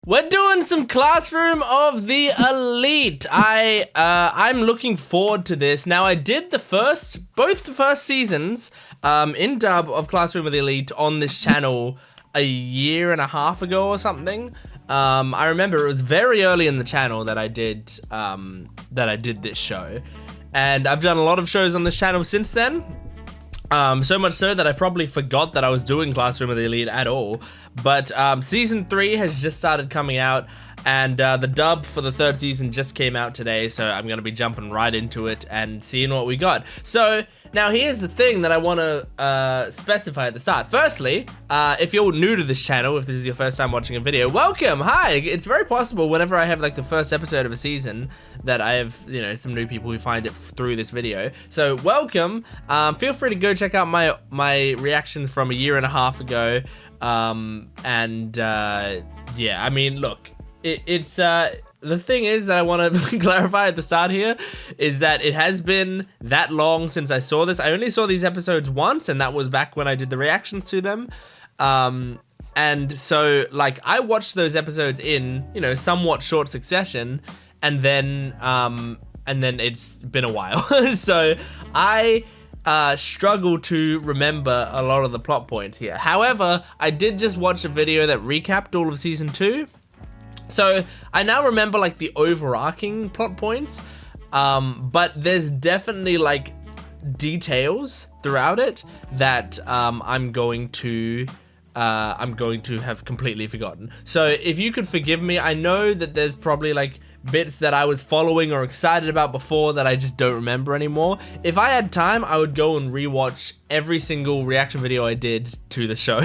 We're doing some Classroom of the Elite. I'm looking forward to this. Now, I did both the first seasons in dub of Classroom of the Elite on this channel a year and a half ago or something. I remember it was very early in the channel that I did this show, and I've done a lot of shows on this channel since then. So much so that I probably forgot that I was doing Classroom of the Elite at all. But season 3 has just started coming out, and the dub for the 3rd season just came out today, so I'm going to be jumping right into it and seeing what we got. So now here's the thing that I want to specify at the start. Firstly, if you're new to this channel, if this is your first time watching a video, welcome, hi. It's very possible whenever I have like the first episode of a season that I have, you know, some new people who find it through this video. So welcome. Feel free to go check out my reactions from a year and a half ago. Yeah, I mean, look, it's the thing is that I want to clarify at the start here is that it has been that long since I saw this. I only saw these episodes once, and that was back when I did the reactions to them. And so, like, I watched those episodes in, you know, somewhat short succession, and then it's been a while. So I struggle to remember a lot of the plot points here. However, I did just watch a video that recapped all of season 2. So I now remember like the overarching plot points, but there's definitely like details throughout it that I'm going to have completely forgotten. So if you could forgive me, I know that there's probably like bits that I was following or excited about before that I just don't remember anymore. If I had time, I would go and rewatch every single reaction video I did to the show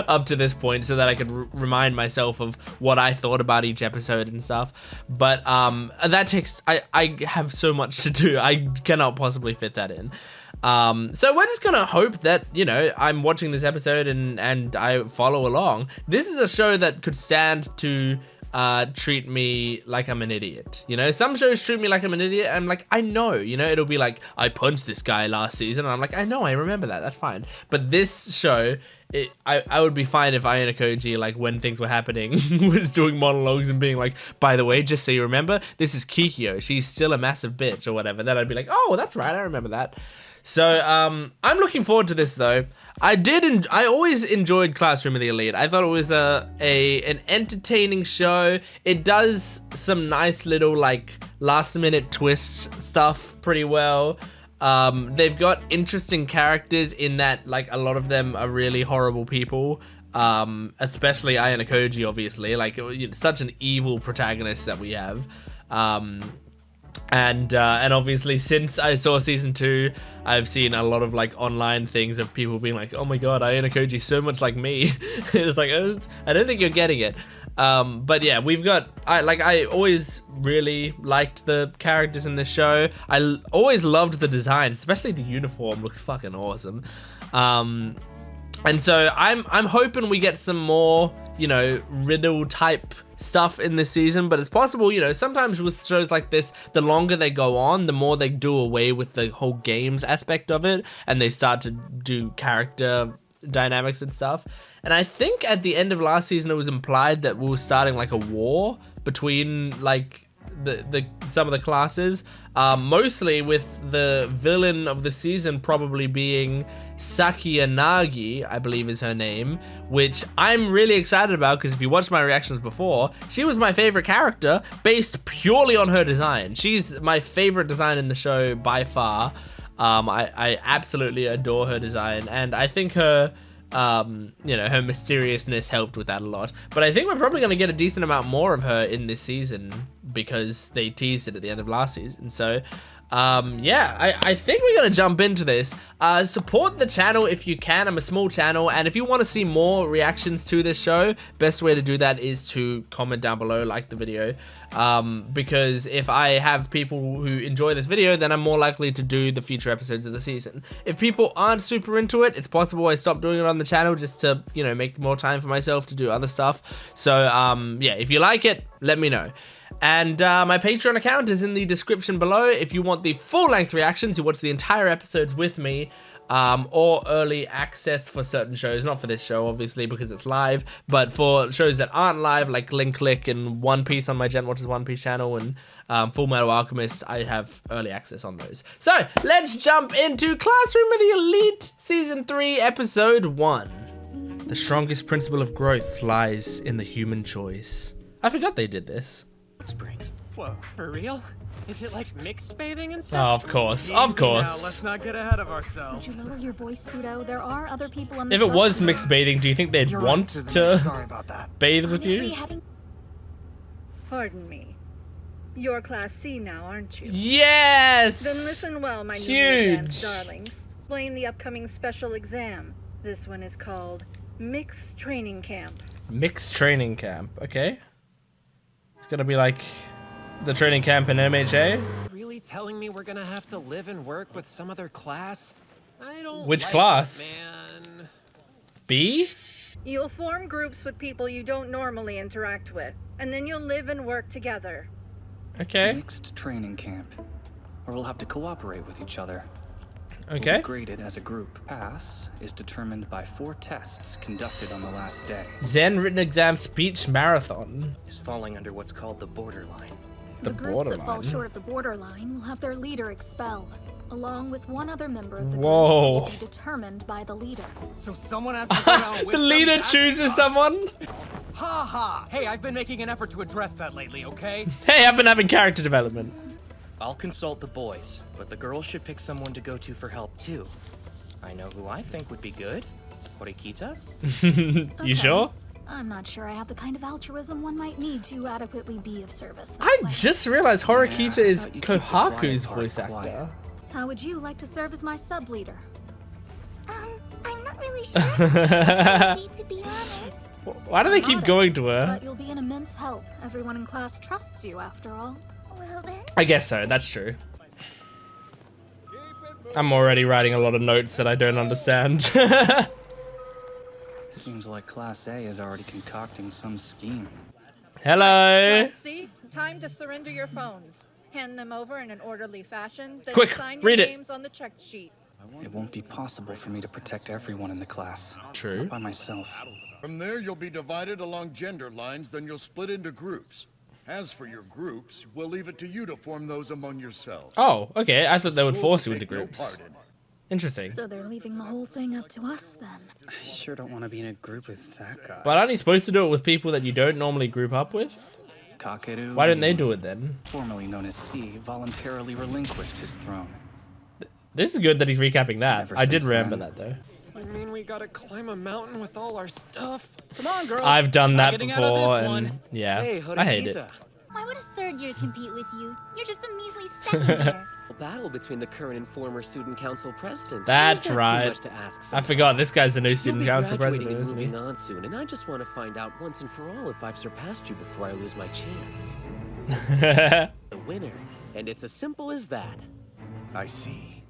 up to this point so that I could remind myself of what I thought about each episode and stuff. But that takes, I have so much to do. I cannot possibly fit that in. So we're just gonna hope that, you know, I'm watching this episode and I follow along. This is a show that could stand to treat me like I'm an idiot. You know, some shows treat me like I'm an idiot, and I'm like, I know, you know, it'll be like, I punched this guy last season, and I'm like, I know, I remember that, that's fine. But this show, I would be fine if Ayanokoji, like, when things were happening, was doing monologues and being like, by the way, just so you remember, this is Kikyo, she's still a massive bitch, or whatever. Then I'd be like, oh, that's right, I remember that. So, I'm looking forward to this, though. I always enjoyed Classroom of the Elite. I thought it was an entertaining show. It does some nice little, like, last-minute twist stuff pretty well. They've got interesting characters in that, like, a lot of them are really horrible people. Especially Ayanokoji, obviously. Like, such an evil protagonist that we have. And obviously since I saw season 2, I've seen a lot of like online things of people being like, oh my god, Ayanokoji's so much like me. It's like, I don't think you're getting it. But yeah, I always really liked the characters in this show. I always loved the design, especially the uniform looks fucking awesome. And so I'm hoping we get some more, you know, riddle type stuff in this season, but it's possible, you know, sometimes with shows like this, the longer they go on, the more they do away with the whole games aspect of it, and they start to do character dynamics and stuff. And I think at the end of last season, it was implied that we were starting like a war between like some of the classes, mostly with the villain of the season probably being Sakayanagi, I believe is her name, which I'm really excited about because if you watched my reactions before, she was my favorite character based purely on her design. She's my favorite design in the show by far. I absolutely adore her design, and I think her you know, her mysteriousness helped with that a lot. But I think we're probably going to get a decent amount more of her in this season because they teased it at the end of last season. So yeah, I think we're gonna jump into this. Support the channel if you can. I'm a small channel, and if you want to see more reactions to this show, best way to do that is to comment down below, like the video, because if I have people who enjoy this video, then I'm more likely to do the future episodes of the season. If people aren't super into it, it's possible I stop doing it on the channel just to, you know, make more time for myself to do other stuff. So yeah, if you like it, let me know. And my Patreon account is in the description below if you want the full-length reactions, you watch the entire episodes with me. or early access for certain shows. Not for this show, obviously, because it's live, but for shows that aren't live, like Link Click and One Piece on my Gent Watches One Piece channel, and Full Metal Alchemist, I have early access on those. So let's jump into Classroom of the Elite Season 3, Episode 1. The strongest principle of growth lies in the human choice. I forgot they did this. Springs. Whoa, for real? Is it like mixed bathing and Oh, stuff? of course, Easy of now, course. let's not get ahead of ourselves. Would you lower your voice, Pseudo? There are other people on the If it was bus. mixed bathing, do you think they'd You're want right, to Sorry about that. bathe with you? Pardon me. You're Class C now, aren't you? Yes! Then listen well, my newly Huge. advanced darlings. Explain the upcoming special exam. This one is called Mixed Training Camp. Mixed training camp, okay. It's gonna be like the training camp in MHA. Really telling me we're gonna have to live and work with some other class? I don't Which like class? it, man. B? You'll form groups with people you don't normally interact with, and then you'll live and work together. Okay, Mixed training camp. Or we'll have to cooperate with each other. okay. We'll be graded as a group. Pass is determined by 4 tests conducted on the last day. Zen written exam speech marathon. Is falling under what's called the borderline. The The groups that fall borderline. short of the borderline will have their leader expelled, along with one other member of the Whoa. group who will be determined by the leader. So someone has to go down with The them? leader That chooses sucks. someone? Ha ha! Hey, I've been making an effort to address that lately, okay? Hey, I've been having character development. I'll consult the boys, but the girls should pick someone to go to for help too. I know who I think would be good. Horikita? You Okay. sure? I'm not sure I have the kind of altruism one might need to adequately be of service. that I way. just realized Horikita Yeah, is thought you keep the Kohaku's quiet part voice quiet. actor. How would you like to serve as my sub-leader? I'm not really sure. Maybe, to be honest. Why do they keep Modest, going to her? But you'll be an immense help. Everyone in class trusts you, after all. Well then, I guess so, that's true. I'm already writing a lot of notes that I don't understand. Seems like Class A is already concocting some scheme. Hello. Class C, time to surrender your phones. Hand them over in an orderly fashion, then Quick, sign read your it. names on the check sheet. It won't be possible for me to protect everyone in the class. True. Not by myself. From there, you'll be divided along gender lines, then you'll split into groups. As for your groups, we'll leave it to you to form those among yourselves. Oh, okay. I thought they would School force you will into take no groups. part in it. Interesting. So they're leaving the whole thing up to us, then. I sure don't want to be in a group with that guy. But aren't you supposed to do it with people that you don't normally group up with? Kakeru, Why didn't they do it then? formerly known as C, voluntarily relinquished his throne. This is good that he's recapping that. Ever I did since remember then. that though. I mean, we gotta climb a mountain with all our stuff. Come on, girls. I've done Not that getting out of before, this and one. yeah, Hey, I hate it. Horikita. why would a third year compete with you? You're just a measly second year. Battle between the current and former student council presidents. That's There's not right. Too much to ask I someone. forgot this guy's the new You'll student be council graduating president, and isn't he? moving on soon, and I just want to find out once and for all if I've surpassed you before I lose my chance. The winner, and it's as simple as that. I see.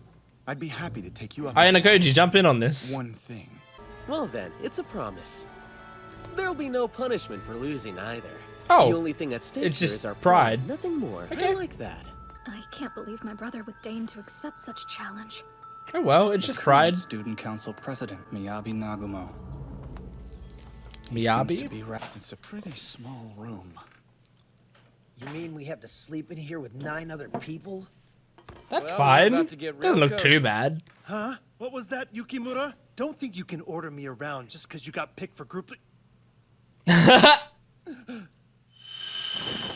I'd be happy to take you up Ayanokoji, jump in on this. one thing. Well then, it's a promise. There'll be no punishment for losing either. Oh, the only thing at stake it's here just is our pride. Nothing more. Okay. I like that. I can't believe my brother would deign to accept such a challenge. Oh well, it's just The pride. current Student Council President, Miyabi Nagumo. He seems to Miyabi? be It's a pretty small room. You mean we have to sleep in here with 9 other people? That's Well, we're fine. about to get real Doesn't look cozy. too bad. Huh? What was that, Yukimura? Don't think you can order me around just because you got picked for group.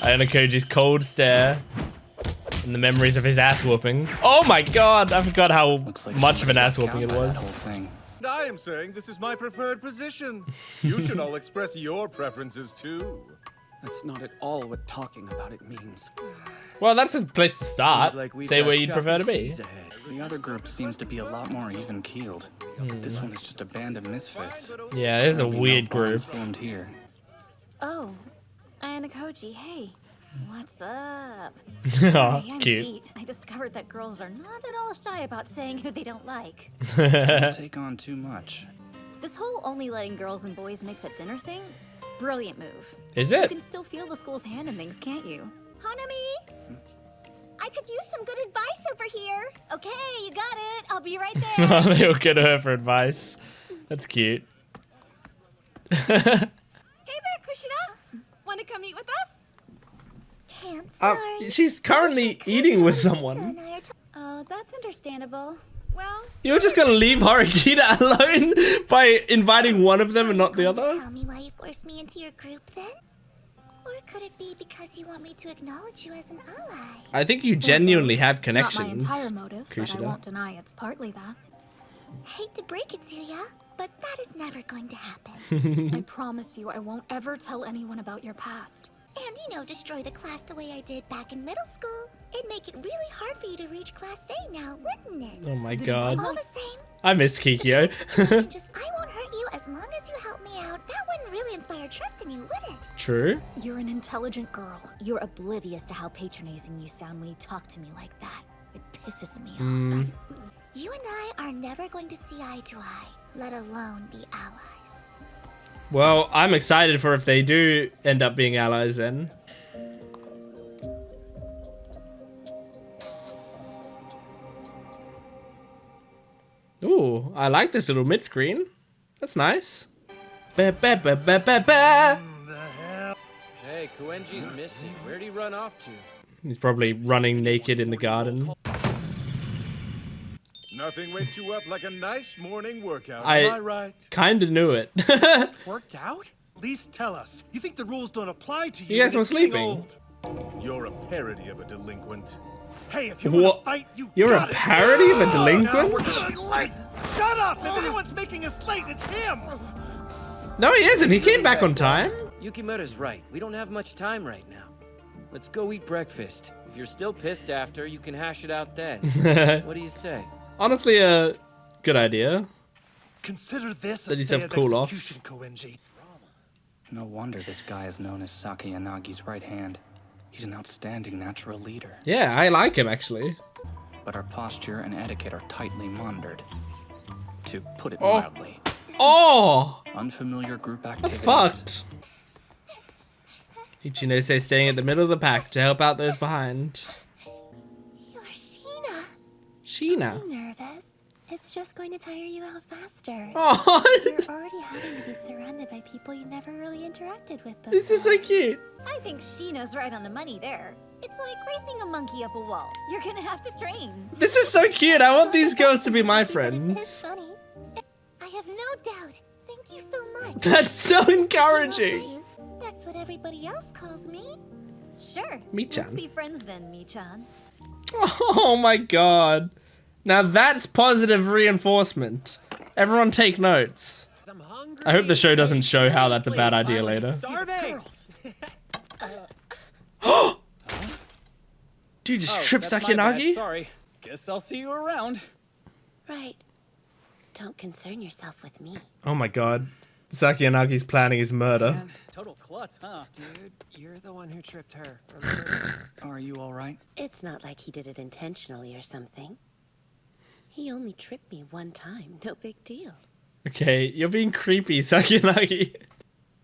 Ayanokoji's cold stare and the memories of his ass whooping. Oh my god, I forgot how Looks like much of an somebody ass got whooping it caught by that was. whole thing. I am saying this is my preferred position. You should all express your preferences too. That's not at all what talking about it means. Well, that's a place to start. Seems like we've Say got where you'd prefer to choppy be. seas ahead. The other group seems to be a lot more even-keeled. This one is just a band of misfits. Yeah, this is a There'll be no weird group. bonds formed here. Oh, Ayanokoji, hey. What's up? Oh, I'm cute. beat. I discovered that girls are not at all shy about saying who they don't like. Don't take on too much. This whole only letting girls and boys mix at dinner thing, brilliant move. Is You it? can still feel the school's hand in things, can't you? Hanami! I could use some good advice over here. Okay, you got it. I'll be right there. They all go to her for advice. That's cute. Hey there, Kushida. Want to come eat with us? Can't, sorry. She's currently eating with someone. Oh, that's understandable. Well, You're just gonna leave Horikita alone by inviting one of them and not the other? Tell me why you forced me into your group then? Or could it be because you want me to acknowledge you as an ally? I think you genuinely have connections. Not my entire motive, but I Kushida. won't deny it's partly that. Hate to break it to ya, but that is never going to happen. I promise you I won't ever tell anyone about your past. And, destroy the class the way I did back in middle school. It'd make it really hard for you to reach Class A now, wouldn't it? Oh my god. All the same, I miss Kikyo. I won't hurt you as long as you help me out. That wouldn't really inspire trust in you, would it? True. You're an intelligent girl. You're oblivious to how patronizing you sound when you talk to me like that. It pisses me off. You and I are never going to see eye to eye, let alone be allies. Well, I'm excited for if they do end up being allies then. Ooh, I like this little mid-screen. That's nice. Ba, ba, ba, ba, ba, ba. Hey, Koenji's missing. Where'd he run off to? He's probably running naked in the garden. Nothing wakes you up like a nice morning workout. I Am I right? kinda knew it. Worked out? At least tell us. You think the rules don't apply to you? You guys and were it's getting sleeping. old. You're a parody of a delinquent. Hey, if you want What? to fight, you You're a got it. parody of a Now delinquent? we're gonna be late. Shut up! If anyone's making us late, it's him. No, he isn't. He came back on time. Yukimura's right. We don't have much time right now. Let's go eat breakfast. If you're still pissed after, you can hash it out then. What do you say? Honestly, a good idea. Consider this Let a yourself stay of cool off. execution, Koenji. No wonder this guy is known as Sakayanagi's right hand. He's an outstanding natural leader. Yeah, I like him actually. But our posture and etiquette are tightly monitored. To put it Oh. mildly. Oh! Unfamiliar group That's activities. fucked. Ichinose staying at the middle of the pack to help out those behind. You're Sheena. Sheena. I'm nervous. It's just going to tire you out faster. Oh, You're already having to be surrounded by people you never really interacted with before. this is so cute. I think Sheena's right on the money there. It's like racing a monkey up a wall. You're gonna have to train. This is so cute. I want these girls to be my It's friends. funny. I have no doubt. Thank you so much. That's so Such a encouraging. lovely- That's what everybody else calls me. Sure. Mi-chan. Let's be friends then, Mi-chan. Oh my god. Now that's positive reinforcement. Everyone take notes. I hope the show doesn't show how that's a bad idea later. Dude, just trip that's my bad. Sakayanagi? Sorry. Guess I'll see you around. Right. Don't concern yourself with me. Oh my god. Sakayanagi's planning his murder. Total klutz, huh? Dude, you're the one who tripped her. Remember? Are you alright? It's not like he did it intentionally or something. He only tripped me one time. No big deal. Okay, you're being creepy, Sakayanagi.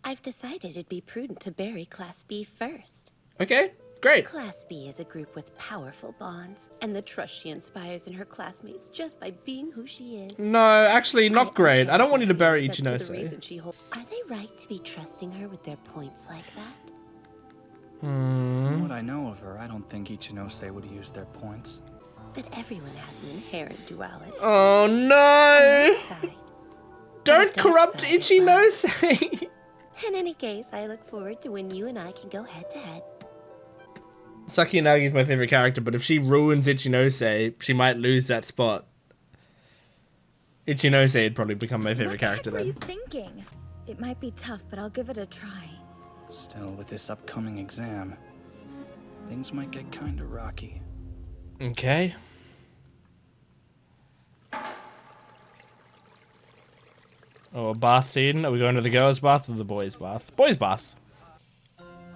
I've decided it'd be prudent to bury Class B first. Okay, great. Class B is a group with powerful bonds, and the trust she inspires in her classmates just by being who she is. No, actually, not great. I don't want you to bury As to the Ichinose. reason she Are they right to be trusting her with their points like that? From what I know of her, I don't think Ichinose would use their points. But everyone has an inherent duality. Oh no! Side. Don't dark corrupt side as well. Ichinose! In any case, I look forward to when you and I can go head to head. Sakayanagi is my favorite character, but if she ruins Ichinose, she might lose that spot. Ichinose would probably become my favorite character What were you then. thinking? It might be tough, but I'll give it a try. Still, with this upcoming exam, things might get kinda rocky. Okay. Oh, a bath scene? Are we going to the girls' bath or the boys' bath? Boys' bath.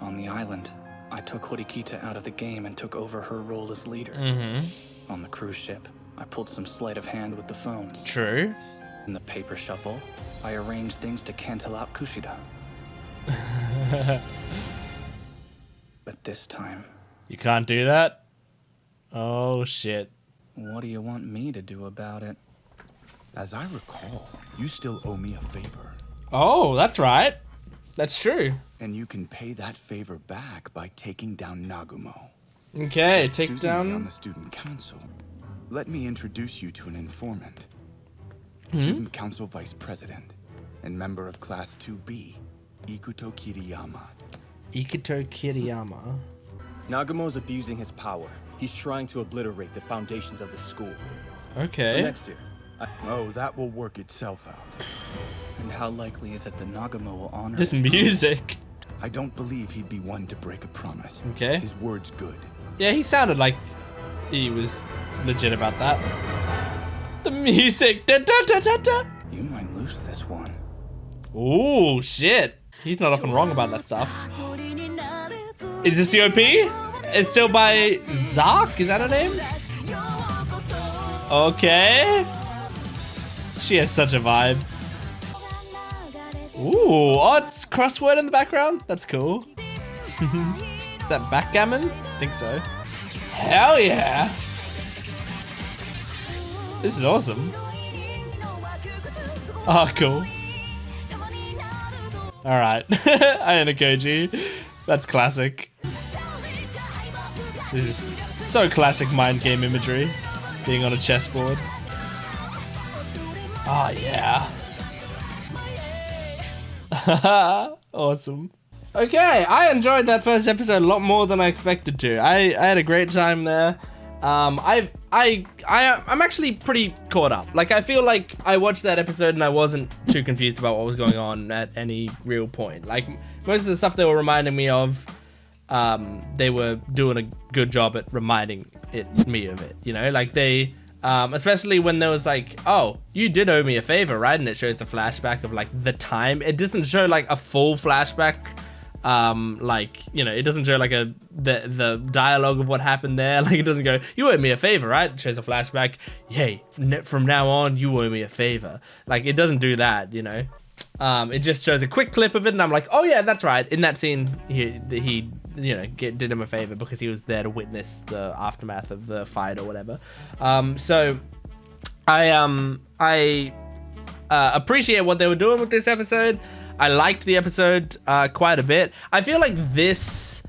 On the island, I took Horikita out of the game and took over her role as leader. On the cruise ship, I pulled some sleight of hand with the phones. True. In the paper shuffle, I arranged things to cancel out Kushida. But this time, You can't do that? Oh, shit. What do you want me to do about it? As I recall, you still owe me a favor. Oh, that's right. That's true. And you can pay that favor back by taking down Nagumo. Okay, take Suzume down... on the student council. Let me introduce you to an informant. Hmm? Student council vice president and member of class 2B, Ikuto Kiriyama. Ikuto Kiriyama. Nagumo's abusing his power. He's trying to obliterate the foundations of the school. Okay. So next year. Oh, that will work itself out. And how likely is it that Nagumo will honor This his music. I don't believe he'd be one to break a promise. Okay. His word's good. Yeah, he sounded like he was legit about that. The music. Da, da, da, da, da. You might lose this one. Ooh, shit. He's not often wrong about that stuff. Is this the OP? It's still by Zark? Is that her name? Okay. She has such a vibe. Ooh, oh, it's crossword in the background? That's cool. Is that backgammon? I think so. Hell yeah. This is awesome. Oh, cool. Alright. Ayanokoji. That's classic. This is so classic mind game imagery. Being on a chessboard. Oh, yeah. Awesome. Okay, I enjoyed that first episode a lot more than I expected to. I had a great time there. I'm actually pretty caught up. Like, I feel like I watched that episode and I wasn't too confused about what was going on at any real point. Like, most of the stuff they were reminding me of, they were doing a good job at reminding me of it, you know? Like, they, especially when there was like, oh, you did owe me a favor, right? And it shows a flashback of like the time. It doesn't show like a full flashback. Like, you know, it doesn't show like the dialogue of what happened there. Like, it doesn't go, you owe me a favor, right? It shows a flashback. Hey, from now on, you owe me a favor. Like, it doesn't do that, you know? It just shows a quick clip of it, and I'm like, oh yeah, that's right. In that scene, he you know, did him a favor because he was there to witness the aftermath of the fight or whatever. So I appreciate what they were doing with this episode. I liked the episode quite a bit. I feel like this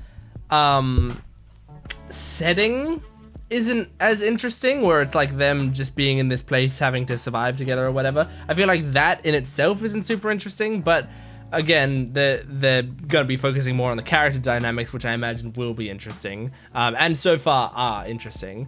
setting isn't as interesting, where it's like them just being in this place having to survive together or whatever. I feel like that in itself isn't super interesting, but again, they're gonna be focusing more on the character dynamics, which I imagine will be interesting, and so far are interesting.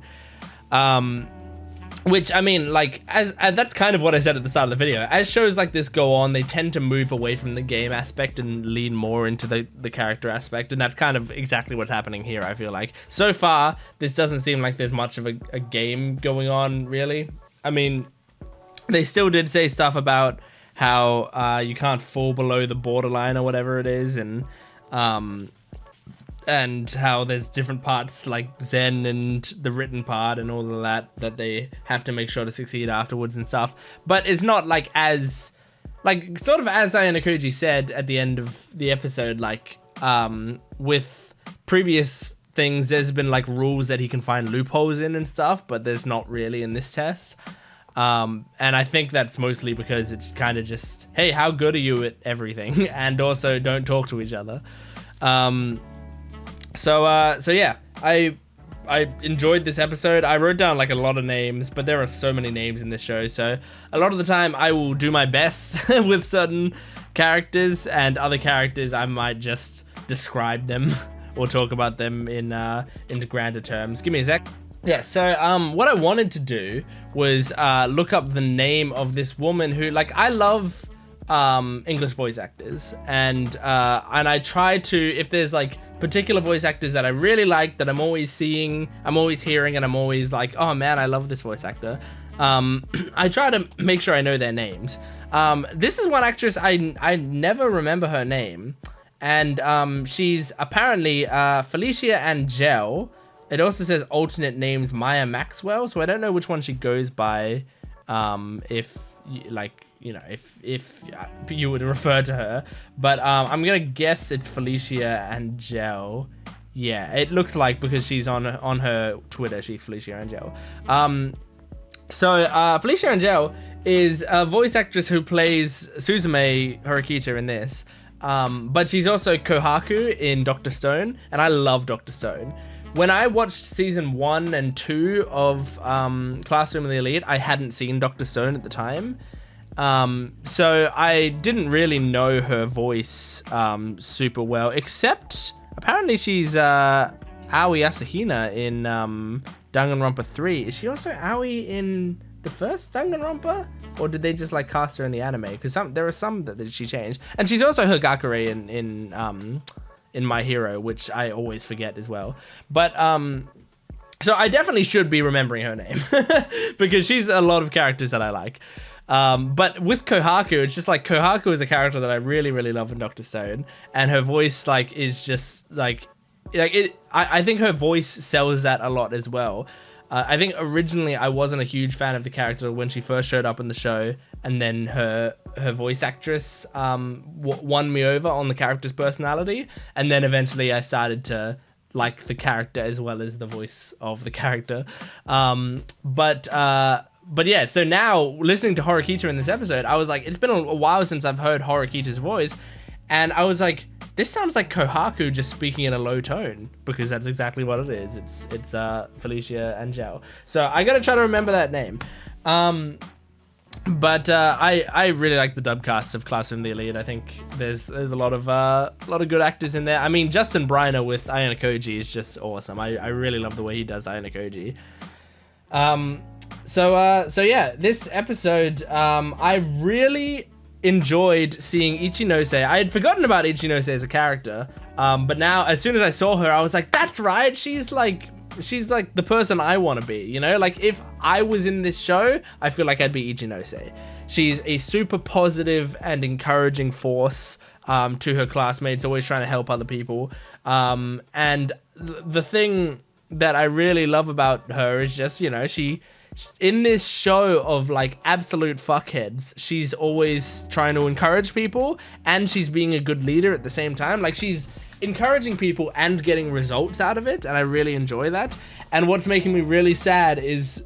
Which, I mean, like, as that's kind of what I said at the start of the video. As shows like this go on, they tend to move away from the game aspect and lean more into the character aspect, and that's kind of exactly what's happening here, I feel like. So far, this doesn't seem like there's much of a game going on, really. I mean, they still did say stuff about how you can't fall below the borderline or whatever it is, and how there's different parts like Zen and the written part and all of that they have to make sure to succeed afterwards and stuff. But it's not like as, like, sort of as Ayanokoji said at the end of the episode, like, with previous things, there's been like rules that he can find loopholes in and stuff, but there's not really in this test. And I think that's mostly because it's kind of just, hey, how good are you at everything? And also don't talk to each other. So yeah, I enjoyed this episode. I wrote down like a lot of names, but there are so many names in this show. So a lot of the time I will do my best with certain characters, and other characters I might just describe them or talk about them in into grander terms. Give me a sec. Yeah, so what I wanted to do was look up the name of this woman who, like, I love English voice actors, and I try to, if there's like particular voice actors that I really like, that I'm always seeing, I'm always hearing, and I'm always like, oh man, I love this voice actor, I try to make sure I know their names. This is one actress I never remember her name, and she's apparently Felicia Angel. It also says alternate names Maya Maxwell, so I don't know which one she goes by, if you would refer to her, but I'm gonna guess it's Felicia Angel. Yeah, it looks like, because she's on her Twitter, she's Felicia Angel. So Felicia Angel is a voice actress who plays Suzume Horikita in this. But she's also Kohaku in Dr. Stone, and I love Dr. Stone. When I watched season 1 and 2 of Classroom of the Elite, I hadn't seen Dr. Stone at the time. So I didn't really know her voice super well, except apparently she's Aoi Asahina in Danganronpa 3. Is she also Aoi in the first Danganronpa? Or did they just like cast her in the anime? Because there are some that she changed. And she's also Hagakure in My Hero, which I always forget as well. But so I definitely should be remembering her name because she's a lot of characters that I like. But with Kohaku, it's just like Kohaku is a character that I really, really love in Dr. Stone, and her voice like is just like it. I think her voice sells that a lot as well. I think originally I wasn't a huge fan of the character when she first showed up in the show, and then her voice actress won me over on the character's personality, and then eventually I started to like the character as well as the voice of the character. But yeah, so now listening to Horikita in this episode, I was like, it's been a while since I've heard Horikita's voice, and I was like, this sounds like Kohaku just speaking in a low tone, because that's exactly what it is. It's Felicia Angel. So I gotta try to remember that name. But I really like the dub cast of Classroom of the Elite. I think there's a lot of good actors in there. I mean, Justin Briner with Ayanokoji is just awesome. I really love the way he does Ayanokoji. So yeah, this episode, I really enjoyed seeing Ichinose. I had forgotten about Ichinose as a character, but now as soon as I saw her, I was like, that's right, she's like the person I want to be, you know? Like, if I was in this show, I feel like I'd be Ichinose. She's a super positive and encouraging force to her classmates, always trying to help other people. And the thing that I really love about her is just, you know, she in this show of like absolute fuckheads, she's always trying to encourage people, and she's being a good leader at the same time. Like, she's encouraging people and getting results out of it, and I really enjoy that. And what's making me really sad is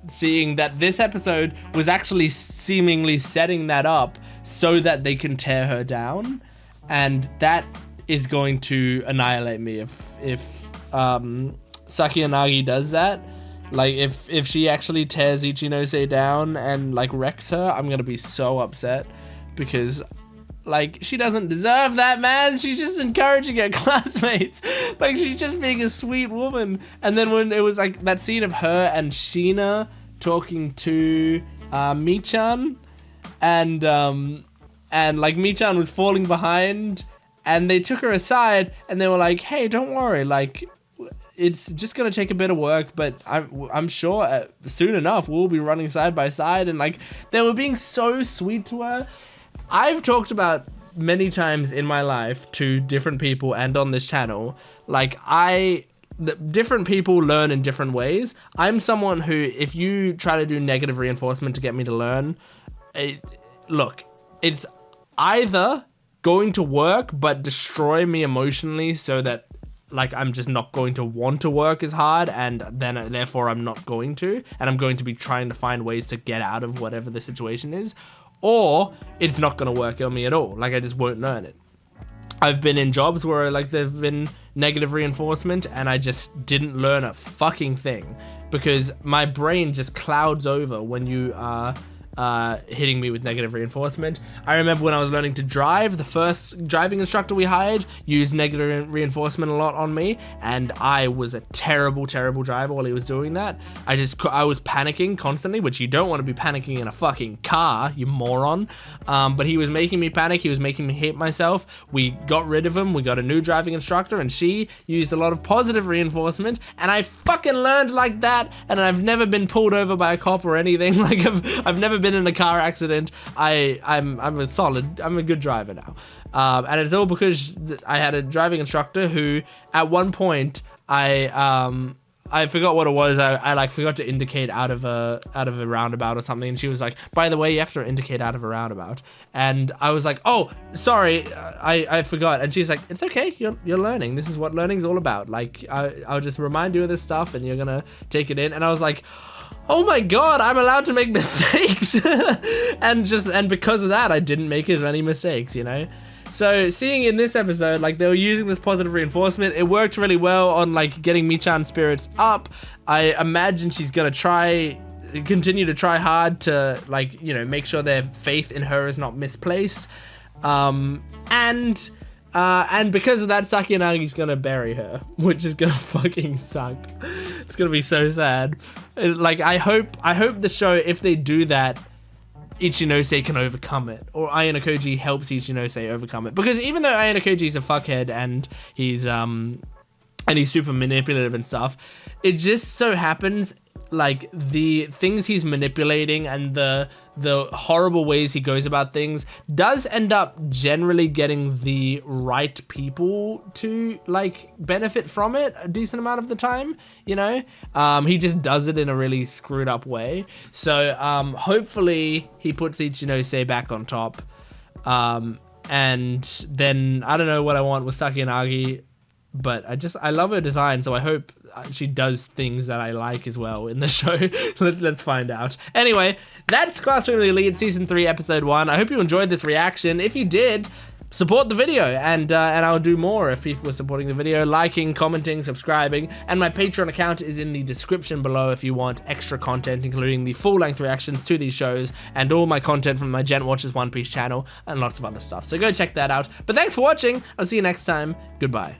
seeing that this episode was actually seemingly setting that up so that they can tear her down, and that is going to annihilate me if Sakayanagi does that. Like, if she actually tears Ichinose down and, like, wrecks her, I'm gonna be so upset, because, like, she doesn't deserve that, man. She's just encouraging her classmates. Like, she's just being a sweet woman. And then when it was, like, that scene of her and Sheena talking to Michan, and like, Michan was falling behind, and they took her aside, and they were like, hey, don't worry, like, it's just gonna take a bit of work, but I'm sure soon enough we'll be running side by side. And like, they were being so sweet to her. I've talked about many times in my life to different people and on this channel, like, different people learn in different ways. I'm someone who, if you try to do negative reinforcement to get me to learn, it's either going to work but destroy me emotionally, so that, like, I'm just not going to want to work as hard, and then therefore I'm not going to, and I'm going to be trying to find ways to get out of whatever the situation is, or it's not going to work on me at all. Like, I just won't learn it. I've been in jobs where, like, there've been negative reinforcement, and I just didn't learn a fucking thing, because my brain just clouds over when you are hitting me with negative reinforcement. I remember when I was learning to drive, the first driving instructor we hired used negative reinforcement a lot on me, and I was a terrible driver while he was doing that. I was panicking constantly, which you don't want to be panicking in a fucking car, you moron. But he was making me panic, he was making me hate myself. We got rid of him, we got a new driving instructor, and she used a lot of positive reinforcement, and I fucking learned like that, and I've never been pulled over by a cop or anything. Like, I've never been in a car accident. I'm a good driver now, and it's all because I had a driving instructor who, at one point, I I forgot what it was. I like forgot to indicate out of a roundabout or something, and she was like, by the way, you have to indicate out of a roundabout. And I was like, oh, sorry, I forgot. And she's like, it's okay, you're learning. This is what learning's all about. Like, I'll just remind you of this stuff and you're gonna take it in. And I was like, oh my god, I'm allowed to make mistakes. and because of that, I didn't make as many mistakes, you know? So seeing in this episode, like, they were using this positive reinforcement, it worked really well on like getting Michan's spirits up. I imagine she's gonna continue to try hard to, like, you know, make sure their faith in her is not misplaced. And because of that, Sakayanagi's gonna bury her, which is gonna fucking suck. It's gonna be so sad. Like, I hope the show, if they do that, Ichinose can overcome it, or Ayanokoji helps Ichinose overcome it. Because even though Ayanokoji's a fuckhead and he's super manipulative and stuff, it just so happens like the things he's manipulating and the horrible ways he goes about things does end up generally getting the right people to like benefit from it a decent amount of the time, you know. He just does it in a really screwed up way. So hopefully he puts Ichinose back on top, and then I don't know what I want with Sakayanagi, but I love her design, so I hope she does things that I like as well in the show. Let's find out. Anyway, that's Classroom Elite Season 3, Episode 1. I hope you enjoyed this reaction. If you did, support the video, and I'll do more if people are supporting the video, liking, commenting, subscribing, and my Patreon account is in the description below if you want extra content, including the full-length reactions to these shows, and all my content from my Gent Watches One Piece channel, and lots of other stuff. So go check that out. But thanks for watching. I'll see you next time. Goodbye.